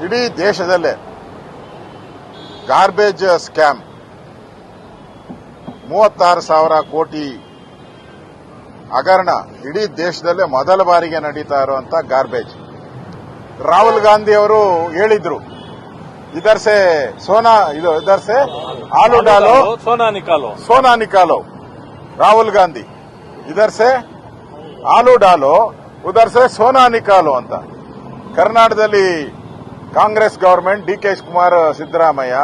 ಇಡೀ ದೇಶದಲ್ಲೇ garbage scam 36,000 ಕೋಟಿ ಹಗರಣ ಇಡೀ ದೇಶದಲ್ಲೇ ಮೊದಲ ಬಾರಿಗೆ ನಡೀತಾ ಇರುವಂತ ಗಾರ್ಬೇಜ್. ರಾಹುಲ್ ಗಾಂಧಿ ಅವರು ಹೇಳಿದ್ರು, ಇದರ್ಸೆ ಆಲೂ ಡಾಲೋ ಸೋನಾ ನಿಕಾಲೋ. ರಾಹುಲ್ ಗಾಂಧಿ ಇದರ್ಸೆ ಆಲೂ ಡಾಲೋ ಉದರ್ಸೆ ಸೋನಾ ನಿಕಾಲೋ ಅಂತ. ಕರ್ನಾಟಕದಲ್ಲಿ ಕಾಂಗ್ರೆಸ್ ಗವರ್ಮೆಂಟ್ ಡಿ.ಕೆ. ಶಿವಕುಮಾರ್ ಸಿದ್ದರಾಮಯ್ಯ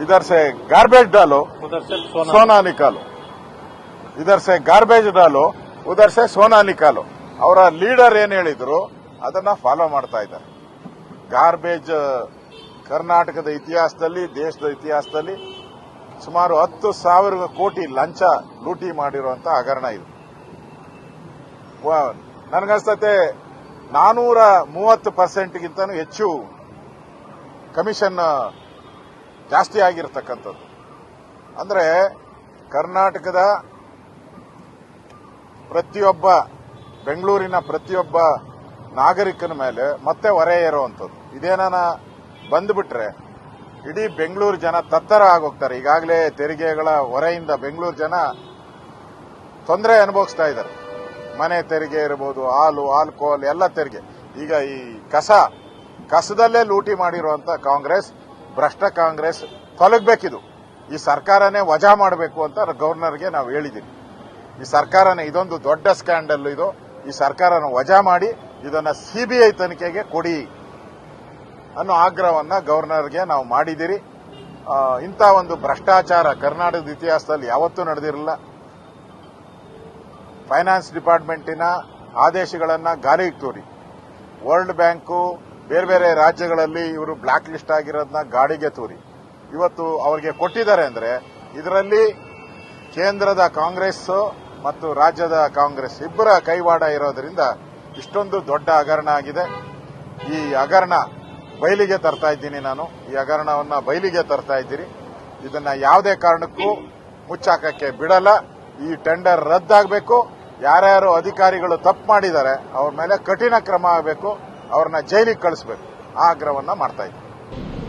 ಇದರ್ಸೆ ಗಾರ್ಬೇಜ್ ಡಾಲೋ ಸೋನಾ ನಿಕಾಲೋ, ಇದರ್ಸೆ ಗಾರ್ಬೇಜ್ ಡಾಲೋ ಉದರ್ಸೆ ಸೋನಾ ನಿಕಾಲೋ. ಅವರ ಲೀಡರ್ ಏನ್ ಹೇಳಿದ್ರು ಅದನ್ನ ಫಾಲೋ ಮಾಡ್ತಾ ಇದ್ದಾರೆ. ಗಾರ್ಬೇಜ್ ಕರ್ನಾಟಕದ ಇತಿಹಾಸದಲ್ಲಿ, ದೇಶದ ಇತಿಹಾಸದಲ್ಲಿ ಸುಮಾರು 10,000 ಕೋಟಿ ಲಂಚ ಲೂಟಿ ಮಾಡಿರುವಂತ ಹಗರಣ ಇದು. ನನಗನ್ಸ್ತತೆ 430% ಹೆಚ್ಚು ಕಮಿಷನ್ ಜಾಸ್ತಿ ಆಗಿರತಕ್ಕಂಥದ್ದು. ಅಂದ್ರೆ ಕರ್ನಾಟಕದ ಪ್ರತಿಯೊಬ್ಬ, ಬೆಂಗಳೂರಿನ ಪ್ರತಿಯೊಬ್ಬ ನಾಗರಿಕನ ಮೇಲೆ ಮತ್ತೆ ಹೊರೆ ಏರುವಂಥದ್ದು. ಇದೇನಾನ ಬಂದ್ಬಿಟ್ರೆ ಇಡೀ ಬೆಂಗಳೂರು ಜನ ತತ್ತರ ಆಗೋಗ್ತಾರೆ. ಈಗಾಗಲೇ ತೆರಿಗೆಗಳ ಹೊರೆಯಿಂದ ಬೆಂಗಳೂರು ಜನ ತೊಂದರೆ ಅನುಭವಿಸ್ತಾ ಇದ್ದಾರೆ. ಮನೆ ತೆರಿಗೆ ಇರಬಹುದು, ಹಾಲು, ಆಲ್ಕೋಹಾಲ್ ಎಲ್ಲ ತೆರಿಗೆ. ಈಗ ಈ ಕಸದಲ್ಲೇ ಲೂಟಿ ಮಾಡಿರುವಂತ ಕಾಂಗ್ರೆಸ್, ಭ್ರಷ್ಟ ಕಾಂಗ್ರೆಸ್ ತೊಲಗಬೇಕಿದು. ಈ ಸರ್ಕಾರನೇ ವಜಾ ಮಾಡಬೇಕು ಅಂತ ಗವರ್ನರ್ಗೆ ನಾವು ಹೇಳಿದ್ದೀವಿ. ಈ ಸರ್ಕಾರನೇ, ಇದೊಂದು ದೊಡ್ಡ ಸ್ಕ್ಯಾಂಡಲ್ ಇದು. ಈ ಸರ್ಕಾರನ ವಜಾ ಮಾಡಿ ಇದನ್ನ ಸಿಬಿಐ ತನಿಖೆಗೆ ಕೊಡಿ ಅನ್ನೋ ಆಗ್ರಹವನ್ನ ಗವರ್ನರ್ಗೆ ನಾವು ಮಾಡಿದಿರಿ. ಇಂಥ ಒಂದು ಭ್ರಷ್ಟಾಚಾರ ಕರ್ನಾಟಕದ ಇತಿಹಾಸದಲ್ಲಿ ಯಾವತ್ತೂ ನಡೆದಿರಲಿಲ್ಲ. ಫೈನಾನ್ಸ್ ಡಿಪಾರ್ಟ್ಮೆಂಟಿನ ಆದೇಶಗಳನ್ನ ಗಾಳಿಗೆ ತೂರಿ ವರ್ಲ್ಡ್ ಬ್ಯಾಂಕು ಬೇರೆ ಬೇರೆ ರಾಜ್ಯಗಳಲ್ಲಿ ಇವರು ಬ್ಲಾಕ್ ಲಿಸ್ಟ್ ಆಗಿರೋದನ್ನ ಗಾಳಿಗೆ ತೂರಿ ಇವತ್ತು ಅವರಿಗೆ ಕೊಟ್ಟಿದ್ದಾರೆ. ಅಂದ್ರೆ ಇದರಲ್ಲಿ ಕೇಂದ್ರದ ಕಾಂಗ್ರೆಸ್ ಮತ್ತು ರಾಜ್ಯದ ಕಾಂಗ್ರೆಸ್ ಇಬ್ಬರ ಕೈವಾಡ ಇರೋದ್ರಿಂದ ಇಷ್ಟೊಂದು ದೊಡ್ಡ ಹಗರಣ ಆಗಿದೆ. ಈ ಹಗರಣ ಬಯಲಿಗೆ ತರ್ತಾ ಇದ್ದೀನಿ ನಾನು. ಈ ಹಗರಣವನ್ನ ಬಯಲಿಗೆ ತರ್ತಾ ಇದ್ದೀರಿ. ಇದನ್ನ ಯಾವುದೇ ಕಾರಣಕ್ಕೂ ಮುಚ್ಚಾಕಕ್ಕೆ ಬಿಡಲ್ಲ. ಈ ಟೆಂಡರ್ ರದ್ದಾಗಬೇಕು. ಯಾರ್ಯಾರು ಅಧಿಕಾರಿಗಳು ತಪ್ಪು ಮಾಡಿದ್ದಾರೆ ಅವ್ರ ಮೇಲೆ ಕಠಿಣ ಕ್ರಮ ಆಗಬೇಕು. ಅವ್ರನ್ನ ಜೈಲಿಗೆ ಕಳಿಸಬೇಕು. ಆ ಆಗ್ರಹವನ್ನ ಮಾಡ್ತಾ ಇದ್ದೀನಿ.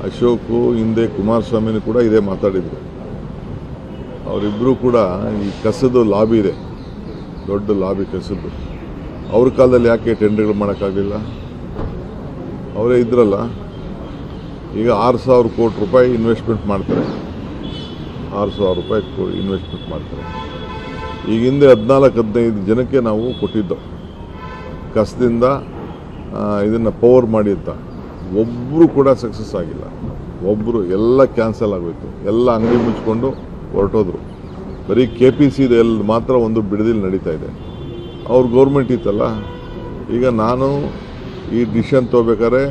ಅಶೋಕ್ ಹಿಂದೆ ಕುಮಾರಸ್ವಾಮಿನೂ ಕೂಡ ಇದೇ ಮಾತಾಡಿದ್ರು. ಅವರಿಬ್ಬರು ಕೂಡ ಈ ಕಸದ ಲಾಬಿ ಇದೆ, ದೊಡ್ಡ ಲಾಬಿ ಕಸದ್ದು. ಅವ್ರ ಕಾಲದಲ್ಲಿ ಯಾಕೆ ಟೆಂಡರ್ಗಳು ಮಾಡೋಕ್ಕಾಗಲಿಲ್ಲ? ಅವರೇ ಇದ್ರಲ್ಲ. ಈಗ 6,000 ಕೋಟಿ ರೂಪಾಯಿ ಇನ್ವೆಸ್ಟ್ಮೆಂಟ್ ಮಾಡ್ತಾರೆ. 6,000 ರೂಪಾಯಿ ಇನ್ವೆಸ್ಟ್ಮೆಂಟ್ ಮಾಡ್ತಾರೆ. ಈಗ ಹಿಂದೆ 14-15 ಜನಕ್ಕೆ ನಾವು ಕೊಟ್ಟಿದ್ದೆವು ಕಸದಿಂದ ಇದನ್ನು ಪವರ್ ಮಾಡಿ ಅಂತ. ಒಬ್ಬರು ಕೂಡ ಸಕ್ಸಸ್ ಆಗಿಲ್ಲ. ಒಬ್ಬರು ಎಲ್ಲ ಕ್ಯಾನ್ಸಲ್ ಆಗೋಯ್ತು. ಎಲ್ಲ ಅಂಗಡಿ ಮುಚ್ಕೊಂಡು ಹೊರಟೋದ್ರು. ಬರೀ KPC ಮಾತ್ರ ಒಂದು ಬಿಡದಿಲ್ಲಿ ನಡೀತಾ ಇದೆ. ಅವ್ರ ಗೌರ್ಮೆಂಟ್ ಇತ್ತಲ್ಲ. ಈಗ ನಾನು ಈ ಡಿಸಿಷನ್ ತೊಗೋಬೇಕಾದ್ರೆ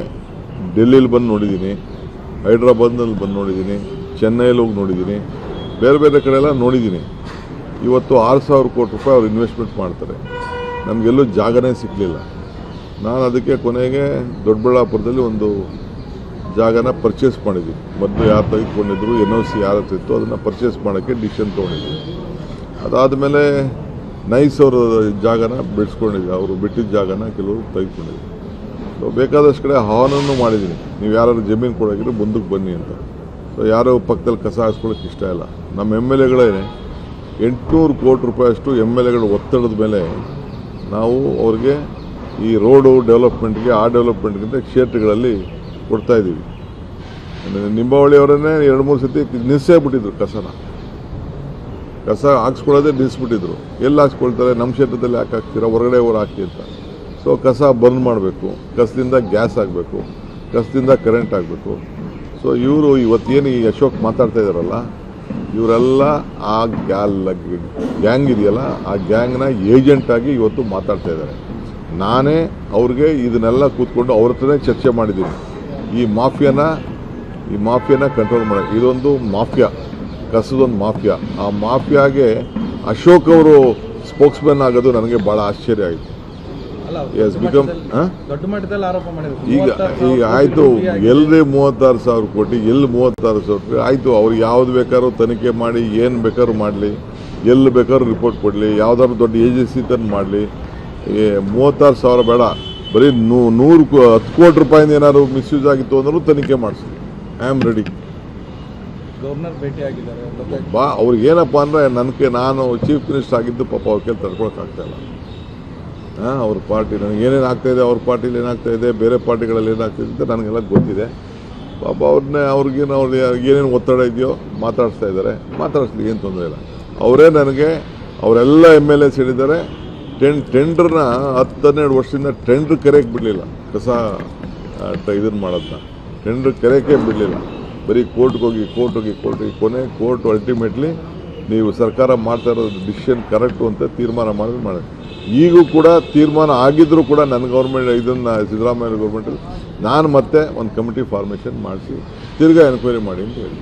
ಡೆಲ್ಲಿಲಿ ಬಂದು ನೋಡಿದ್ದೀನಿ, ಹೈದ್ರಾಬಾದ್ನಲ್ಲಿ ಬಂದು ನೋಡಿದ್ದೀನಿ, ಚೆನ್ನೈಯಲ್ಲಿ ಹೋಗಿ ನೋಡಿದ್ದೀನಿ, ಬೇರೆ ಬೇರೆ ಕಡೆ ಎಲ್ಲ ನೋಡಿದ್ದೀನಿ. ಇವತ್ತು 6,000 ಕೋಟಿ ರೂಪಾಯಿ ಅವ್ರು ಇನ್ವೆಸ್ಟ್ಮೆಂಟ್ ಮಾಡ್ತಾರೆ. ನಮಗೆಲ್ಲೂ ಜಾಗನೇ ಸಿಗಲಿಲ್ಲ. ನಾನು ಅದಕ್ಕೆ ಕೊನೆಗೆ ದೊಡ್ಡಬಳ್ಳಾಪುರದಲ್ಲಿ ಒಂದು ಜಾಗನ ಪರ್ಚೇಸ್ ಮಾಡಿದ್ದೀನಿ. ಮೊದಲು ಯಾರು ತೆಗೆದುಕೊಂಡಿದ್ರು, NOC ಯಾರು ಇತ್ತು ಅದನ್ನು ಪರ್ಚೇಸ್ ಮಾಡೋಕ್ಕೆ ಡಿಸಿಷನ್ ತೊಗೊಂಡಿದ್ದೀನಿ. ಅದಾದಮೇಲೆ ನೈಸ್ ಅವರ ಜಾಗನ ಬಿಡಿಸ್ಕೊಂಡಿದ್ದೆ. ಅವರು ಬಿಟ್ಟಿದ್ದ ಜಾಗನ ಕೆಲವರು ತೆಗೆದುಕೊಂಡಿದ್ದೆ. ಸೊ ಬೇಕಾದಷ್ಟು ಕಡೆ ಆಹ್ವಾನನೂ ಮಾಡಿದ್ದೀನಿ, ನೀವು ಯಾರು ಜಮೀನು ಕೊಡೋಗಿರೋ ಮುಂದಕ್ಕೆ ಬನ್ನಿ ಅಂತ. ಸೊ ಯಾರೋ ಪಕ್ಕದಲ್ಲಿ ಕಸ ಹಾಕ್ಸ್ಕೊಳ್ಳೋಕೆ ಇಷ್ಟ ಇಲ್ಲ. ನಮ್ಮ MLAಗಳೇ 800 ಕೋಟಿ ರೂಪಾಯಿಯಷ್ಟು MLAಗಳ ಒತ್ತಡದ ಮೇಲೆ ನಾವು ಅವ್ರಿಗೆ ಈ ರೋಡು ಡೆವಲಪ್ಮೆಂಟ್ಗೆ, ಆ ಡೆವಲಪ್ಮೆಂಟ್ಗಿಂತ ಕ್ಷೇತ್ರಗಳಲ್ಲಿ ಕೊಡ್ತಾ ಇದ್ದೀವಿ. ನಿಂಬಾವಳಿ ಅವರನ್ನೇ 2-3 ಸತಿ ನಿಲ್ಲಿಸೇ ಬಿಟ್ಟಿದ್ರು. ಕಸ ಹಾಕ್ಸ್ಕೊಳ್ಳೋದೇ ನಿಲ್ಲಿಸ್ಬಿಟ್ಟಿದ್ರು. ಎಲ್ಲಿ ಹಾಕ್ಸ್ಕೊಳ್ತಾರೆ? ನಮ್ಮ ಕ್ಷೇತ್ರದಲ್ಲಿ ಯಾಕೆ ಹಾಕ್ತೀರಾ, ಹೊರಗಡೆ ಅವ್ರು ಹಾಕಿ ಅಂತ. ಸೊ ಕಸ ಬರ್ನ್ ಮಾಡಬೇಕು, ಕಸದಿಂದ ಗ್ಯಾಸ್ ಆಗಬೇಕು, ಕಸದಿಂದ ಕರೆಂಟ್ ಆಗಬೇಕು. ಸೊ ಇವರು ಇವತ್ತೇನು ಈ ಅಶೋಕ್ ಮಾತಾಡ್ತಾ ಇದ್ದಾರಲ್ಲ, ಇವರೆಲ್ಲ ಆ ಗ್ಯಾಂಗ್ ಇದೆಯಲ್ಲ, ಆ ಗ್ಯಾಂಗ್ನ ಏಜೆಂಟ್ ಆಗಿ ಇವತ್ತು ಮಾತಾಡ್ತಾ ಇದ್ದಾರೆ. ನಾನೇ ಅವ್ರಿಗೆ ಇದನ್ನೆಲ್ಲ ಕೂತ್ಕೊಂಡು ಅವ್ರ ಹತ್ರನೇ ಚರ್ಚೆ ಮಾಡಿದ್ದೀನಿ. ಈ ಮಾಫಿಯಾನ ಕಂಟ್ರೋಲ್ ಮಾಡಿ. ಇದೊಂದು ಮಾಫಿಯಾ, ಕಸದೊಂದು ಮಾಫಿಯಾ. ಆ ಮಾಫಿಯಾಗೆ ಅಶೋಕ್ ಅವರು ಸ್ಪೋಕ್ಸ್ಮನ್ ಆಗೋದು ನನಗೆ ಬಹಳ ಆಶ್ಚರ್ಯ ಆಯಿತು. ಈಗ ಆಯ್ತು, ಎಲ್ರಿ 36,000 ಕೋಟಿ, ಎಲ್ಲಿ 36,000 ಕೋಟಿ ಆಯ್ತು. ಅವ್ರಿಗೆ ಯಾವ್ದು ಬೇಕಾದ್ರೂ ತನಿಖೆ ಮಾಡಿ, ಏನು ಬೇಕಾದ್ರೂ ಮಾಡಲಿ, ಎಲ್ಲಿ ಬೇಕಾದ್ರೂ ರಿಪೋರ್ಟ್ ಕೊಡಲಿ, ಯಾವ್ದಾದ್ರು ದೊಡ್ಡ ಏಜೆನ್ಸಿ ತಂದು ಮಾಡಲಿ. 36,000 ಬೇಡ, ಬರೀ 10 ಕೋಟಿ ರೂಪಾಯಿಂದ ಏನಾದ್ರು ಮಿಸ್ಯೂಸ್ ಆಗಿತ್ತು ಅಂದ್ರೂ ತನಿಖೆ ಮಾಡಿಸಿ. I am ready. ಗವರ್ನರ್ ಭೇಟಿ ಆಗಿದ್ದಾರೆ. ಅವ್ರಿಗೆ ಏನಪ್ಪ ಅಂದರೆ ನಾನು ಚೀಫ್ ಮಿನಿಸ್ಟರ್ ಆಗಿದ್ದು ಪಾಪ ಅವ್ರ ಕೈಲಿ ತಡ್ಕೊಳಕ್ಕಾಗ್ತಾ ಇಲ್ಲ. ಅವ್ರ ಪಾರ್ಟಿ ನನಗೆ ಏನೇನು ಆಗ್ತಾ ಇದೆ, ಅವ್ರ ಪಾರ್ಟಿಲಿ ಏನಾಗ್ತಾ ಇದೆ, ಬೇರೆ ಪಾರ್ಟಿಗಳಲ್ಲಿ ಏನಾಗ್ತಾ ಇದೆ ಅಂತ ನನಗೆಲ್ಲ ಗೊತ್ತಿದೆ. ಪಾಪ ಅವ್ರಿಗೇನು ಏನೇನು ಒತ್ತಡ ಇದೆಯೋ ಮಾತಾಡಿಸ್ತಾ ಇದ್ದಾರೆ, ಮಾತಾಡಿಸ್ಲಿ, ಏನು ತೊಂದರೆ ಇಲ್ಲ. ಅವರೇ ನನಗೆ ಅವರೆಲ್ಲ MLAs ಹೇಳಿದ್ದಾರೆ, ಟೆಂಡರ್ನ 10-12 ವರ್ಷದಿಂದ ಟೆಂಡರ್ ಕರೆಯಕ್ಕೆ ಬಿಡಲಿಲ್ಲ, ಕಸ ಇದನ್ನು ಮಾಡೋದನ್ನ ಟೆಂಡರ್ ಕರೆಯೋಕ್ಕೆ ಬಿಡಲಿಲ್ಲ. ಬರೀ ಕೋರ್ಟ್ಗೆ ಹೋಗಿ ಕೊನೆ ಕೋರ್ಟ್ ಅಲ್ಟಿಮೇಟ್ಲಿ ನೀವು ಸರ್ಕಾರ ಮಾಡ್ತಾ ಇರೋದು ಡಿಸಿಷನ್ ಕರೆಕ್ಟು ಅಂತ ತೀರ್ಮಾನ ಮಾಡಿ ಈಗೂ ಕೂಡ ತೀರ್ಮಾನ ಆಗಿದ್ರೂ ಕೂಡ ನನ್ನ ಗೌರ್ಮೆಂಟ್ ಇದನ್ನು ಸಿದ್ದರಾಮಯ್ಯ ಗೌರ್ಮೆಂಟಲ್ಲಿ ನಾನು ಮತ್ತೆ ಒಂದು ಕಮಿಟಿ ಫಾರ್ಮೇಷನ್ ಮಾಡಿಸಿ ತಿರ್ಗಾ ಎನ್ಕ್ವೈರಿ ಮಾಡಿ ಅಂತ ಹೇಳಿ.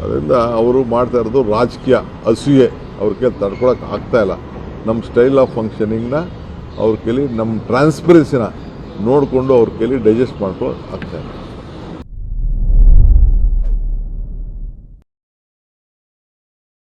ಅದರಿಂದ ಅವರು ಮಾಡ್ತಾ ಇರೋದು ರಾಜಕೀಯ ಅಸೂಯೆ. ಅವ್ರ ಕೈಲಿ ತಡ್ಕೊಳಕ್ಕೆ ಆಗ್ತಾ ಇಲ್ಲ. ನಮ್ಮ ಸ್ಟೈಲ್ ಆಫ್ ಫಂಕ್ಷನಿಂಗ್ನ ಅವ್ರ ಕೈಲಿ, ನಮ್ಮ ಟ್ರಾನ್ಸ್ಪರೆನ್ಸಿನ ನೋಡಿಕೊಂಡು ಅವ್ರ ಕೈಲಿ ಡೈಜೆಸ್ಟ್ ಮಾಡ್ಕೊಳ್ಳೋಕೆ ಆಗ್ತಾ ಇಲ್ಲ.